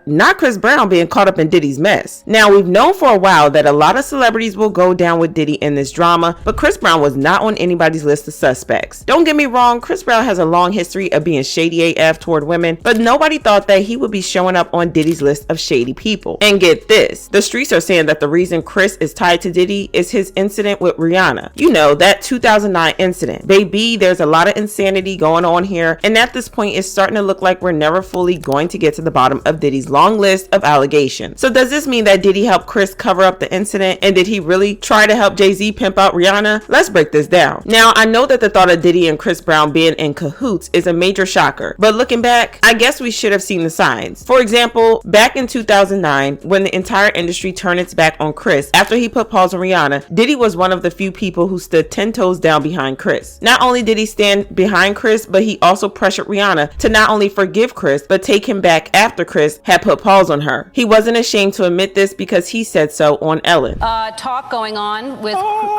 not Chris Brown being caught up in Diddy's mess. Now, we've known for a while that a lot of celebrities will go down with Diddy in this drama, but Chris Brown was not on anybody's list of suspects. Don't get me wrong, Chris Brown has a long history of being shady AF toward women, but nobody thought that he would be showing up on Diddy's list of shady people. And get this, the streets are saying that the reason Chris is tied to Diddy is his incident with Rihanna. You know, that 2009 incident. Baby, there's a lot of insanity going on here, and at this point it's starting to look like we're never fully going to get to the bottom of Diddy's long list of allegations. So does this mean that Diddy helped Chris cover up the incident, and did he really try to help Jay-Z pimp out Rihanna? Let's break this down. Now, I know that the thought of Diddy and Chris Brown being in cahoots is a major shocker, but looking back, I guess we should have seen the signs. For example, back in 2009, when the entire industry turned its back on Chris after he put pause on Rihanna, Diddy was one of the few people who stood 10 toes down behind Chris. Not only did he stand behind Chris, but he also pressured Rihanna to not only forgive Chris, but take him back after Chris had put pause on her. He wasn't ashamed to admit this because he said so on Ellen. Talk going on with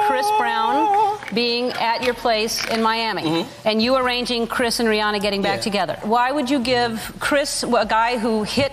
Chris Brown being at your place in Miami, and you arranging Chris and Rihanna getting back together. Why would you give Chris, a guy who hit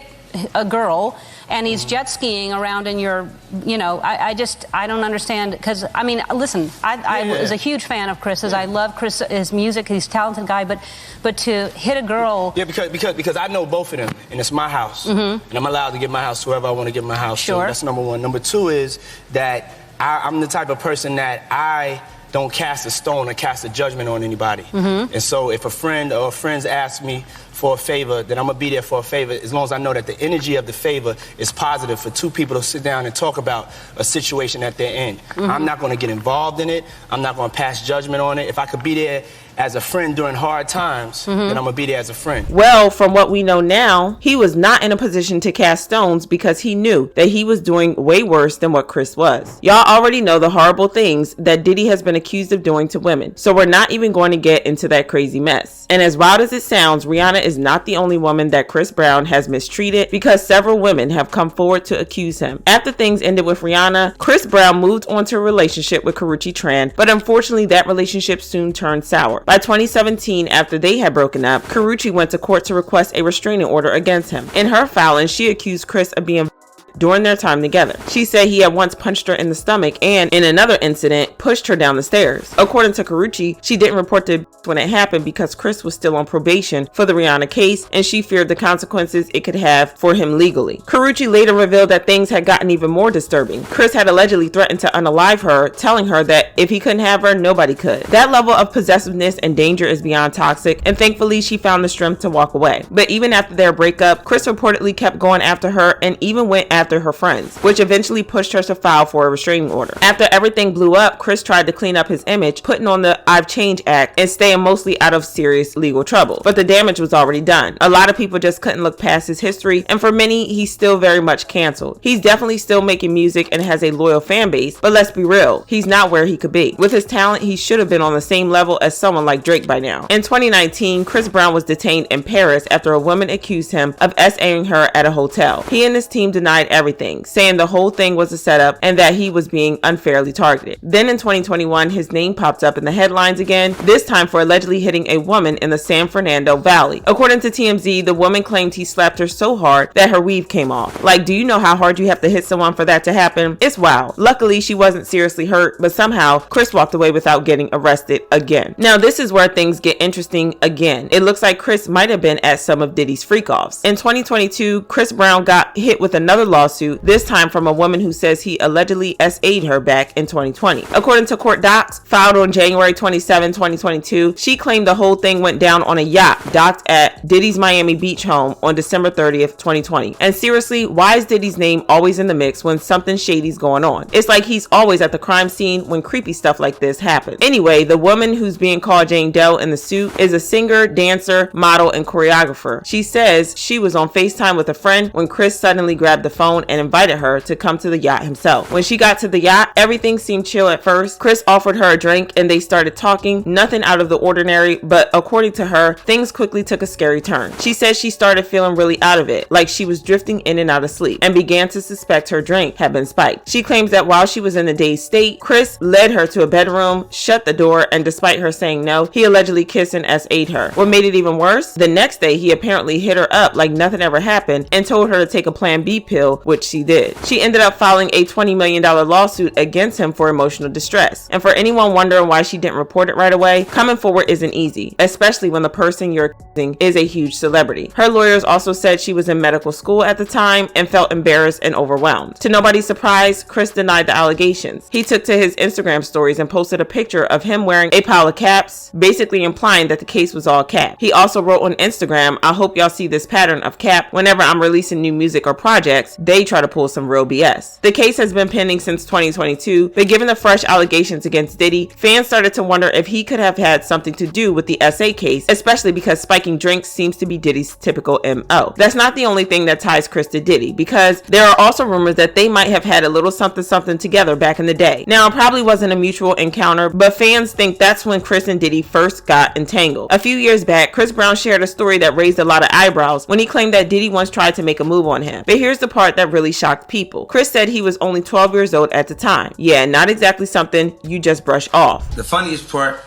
a girl, and he's jet skiing around in your, you know, I don't understand, because, I mean, listen, I was a huge fan of Chris's. I love Chris, his music, he's a talented guy, but to hit a girl... Yeah, because I know both of them, and it's my house, and I'm allowed to give my house to whoever I want to give my house to. That's number one. Number two is that I'm the type of person that I don't cast a stone or cast a judgment on anybody. And so if a friend or friends ask me for a favor, then I'm gonna be there for a favor as long as I know that the energy of the favor is positive for two people to sit down and talk about a situation that they're in. I'm not gonna get involved in it. I'm not gonna pass judgment on it. If I could be there as a friend during hard times, then I'm gonna be there as a friend. Well, from what we know now, he was not in a position to cast stones because he knew that he was doing way worse than what Chris was. Y'all already know the horrible things that Diddy has been accused of doing to women, so we're not even going to get into that crazy mess. And as wild as it sounds, Rihanna is not the only woman that Chris Brown has mistreated, because several women have come forward to accuse him. After things ended with Rihanna, Chris Brown moved on to a relationship with Karrueche Tran, but unfortunately that relationship soon turned sour. By 2017, after they had broken up, Karrueche went to court to request a restraining order against him. In her filing, she accused Chris of being during their time together. She said he had once punched her in the stomach and, in another incident, pushed her down the stairs. According to Karrueche, she didn't report the when it happened because Chris was still on probation for the Rihanna case, and she feared the consequences it could have for him legally. Karrueche later revealed that things had gotten even more disturbing. Chris had allegedly threatened to unalive her, telling her that if he couldn't have her, nobody could. That level of possessiveness and danger is beyond toxic, and thankfully she found the strength to walk away. But even after their breakup, Chris reportedly kept going after her and even went after her friends, which eventually pushed her to file for a restraining order. After everything blew up, Chris tried to clean up his image, putting on the I've Changed act and staying mostly out of serious legal trouble. But the damage was already done. A lot of people just couldn't look past his history, and for many, he's still very much canceled. He's definitely still making music and has a loyal fan base, but let's be real, he's not where he could be. With his talent, he should have been on the same level as someone like Drake by now. In 2019, Chris Brown was detained in Paris after a woman accused him of SAing her at a hotel. He and his team denied everything, saying the whole thing was a setup and that he was being unfairly targeted. Then in 2021, his name popped up in the headlines again, this time for allegedly hitting a woman in the San Fernando Valley. According to TMZ, the woman claimed he slapped her so hard that her weave came off. Like, do you know how hard you have to hit someone for that to happen? It's wild. Luckily, she wasn't seriously hurt, but somehow Chris walked away without getting arrested again. Now, this is where things get interesting again. It looks like Chris might have been at some of Diddy's freak-offs. In 2022, Chris Brown got hit with another lawsuit, this time from a woman who says he allegedly SA'd her back in 2020. According to court docs filed on January 27, 2022, she claimed the whole thing went down on a yacht docked at Diddy's Miami Beach home on December 30th, 2020. And seriously, why is Diddy's name always in the mix when something shady's going on? It's like he's always at the crime scene when creepy stuff like this happens. Anyway, the woman who's being called Jane Doe in the suit is a singer, dancer, model, and choreographer. She says she was on FaceTime with a friend when Chris suddenly grabbed the phone phone and invited her to come to the yacht himself. When she got to the yacht, everything seemed chill at first. Chris offered her a drink and they started talking, nothing out of the ordinary, but according to her, things quickly took a scary turn. She said she started feeling really out of it, like she was drifting in and out of sleep, and began to suspect her drink had been spiked. She claims that while she was in a dazed state, Chris led her to a bedroom, shut the door, and despite her saying no, he allegedly kissed and S.A.'d her. What made it even worse? The next day, he apparently hit her up like nothing ever happened and told her to take a Plan B pill, which she did. She ended up filing a $20 million lawsuit against him for emotional distress. And for anyone wondering why she didn't report it right away, coming forward isn't easy, especially when the person you're accusing is a huge celebrity. Her lawyers also said she was in medical school at the time and felt embarrassed and overwhelmed. To nobody's surprise, Chris denied the allegations. He took to his Instagram stories and posted a picture of him wearing a pile of caps, basically implying that the case was all cap. He also wrote on Instagram, "I hope y'all see this pattern of cap whenever I'm releasing new music or projects, they try to pull some real BS." The case has been pending since 2022, but given the fresh allegations against Diddy, fans started to wonder if he could have had something to do with the SA case, especially because spiking drinks seems to be Diddy's typical MO. That's not the only thing that ties Chris to Diddy, because there are also rumors that they might have had a little something together back in the day. Now, it probably wasn't a mutual encounter, but fans think that's when Chris and Diddy first got entangled. A few years back, Chris Brown shared a story that raised a lot of eyebrows when he claimed that Diddy once tried to make a move on him. But here's the part that really shocked people. Chris said he was only 12 years old at the time. Yeah, not exactly something you just brush off. The funniest part,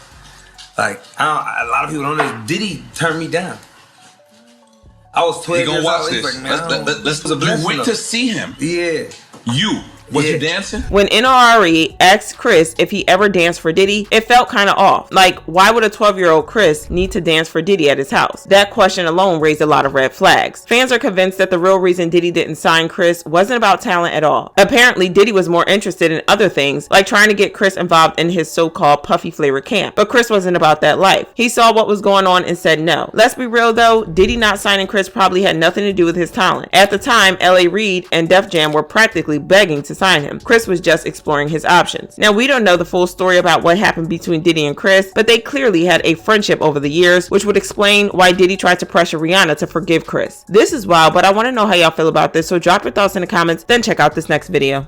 like, a lot of people don't know, Diddy turned me down. I was 12 years old. Watch this. Like, man, let's you went to see him. Yeah. Was you dancing? When NRRE asked Chris if he ever danced for Diddy, it felt kind of off. Like, why would a 12-year-old Chris need to dance for Diddy at his house? That question alone raised a lot of red flags. Fans are convinced that the real reason Diddy didn't sign Chris wasn't about talent at all. Apparently, Diddy was more interested in other things, like trying to get Chris involved in his so-called puffy flavored camp. But Chris wasn't about that life. He saw what was going on and said no. Let's be real though, Diddy not signing Chris probably had nothing to do with his talent. At the time, L.A. Reid and Def Jam were practically begging to sign him. Chris was just exploring his options. Now, we don't know the full story about what happened between Diddy and Chris, but they clearly had a friendship over the years, which would explain why Diddy tried to pressure Rihanna to forgive Chris. This is wild, but I want to know how y'all feel about this, so drop your thoughts in the comments, then check out this next video.